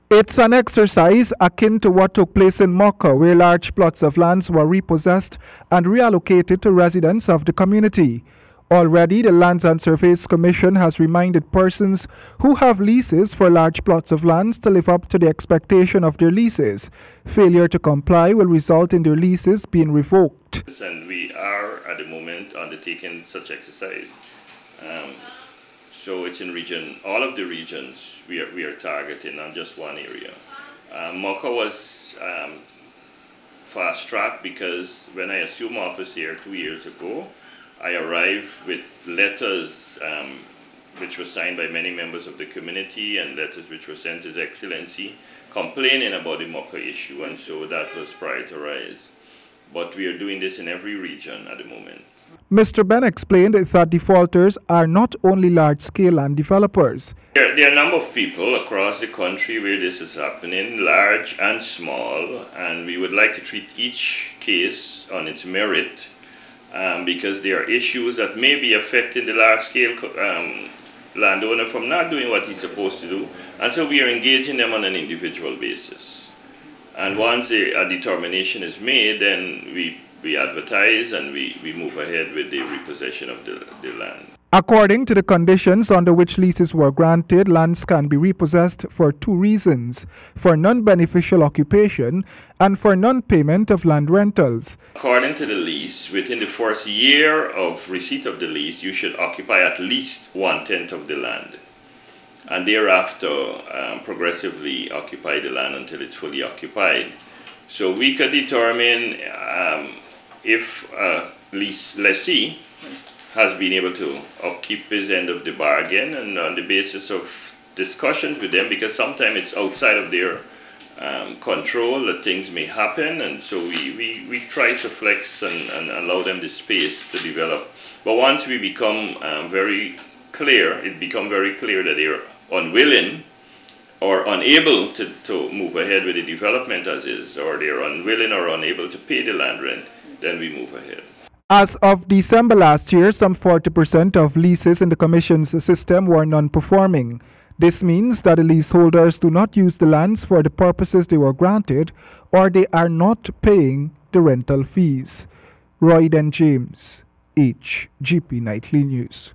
It's an exercise akin to what took place in Mocha, where large plots of lands were repossessed and reallocated to residents of the community. Already, the Lands and Surveys Commission has reminded persons who have leases for large plots of lands to live up to the expectation of their leases. Failure to comply will result in their leases being revoked. And we are at the moment undertaking such exercise. So it's in all of the regions we are targeting, not just one area. Mocha was fast-tracked because when I assumed office here 2 years ago, I arrived with letters which were signed by many members of the community and letters which were sent to His Excellency complaining about the Mocha issue, and so that was prioritized. But we are doing this in every region at the moment. Mr. Ben explained that defaulters are not only large-scale land developers. There are a number of people across the country where this is happening, large and small, and we would like to treat each case on its merit because there are issues that may be affecting the large-scale landowner from not doing what he's supposed to do, and so we are engaging them on an individual basis. And once a determination is made, then we advertise and we move ahead with the repossession of the land. According to the conditions under which leases were granted, lands can be repossessed for two reasons: for non-beneficial occupation and for non-payment of land rentals. According to the lease, within the first year of receipt of the lease, you should occupy at least 1/10 of the land, and thereafter progressively occupy the land until it's fully occupied. So we could determine if a lessee has been able to upkeep his end of the bargain, and on the basis of discussions with them, because sometimes it's outside of their control that things may happen, and so we try to flex and allow them the space to develop. But once we become very clear that they're unwilling or unable to move ahead with the development as is, or they're unwilling or unable to pay the land rent, then we move ahead. As of December last year, some 40% of leases in the Commission's system were non-performing. This means that the leaseholders do not use the lands for the purposes they were granted, or they are not paying the rental fees. Roy Den James, HGP Nightly News.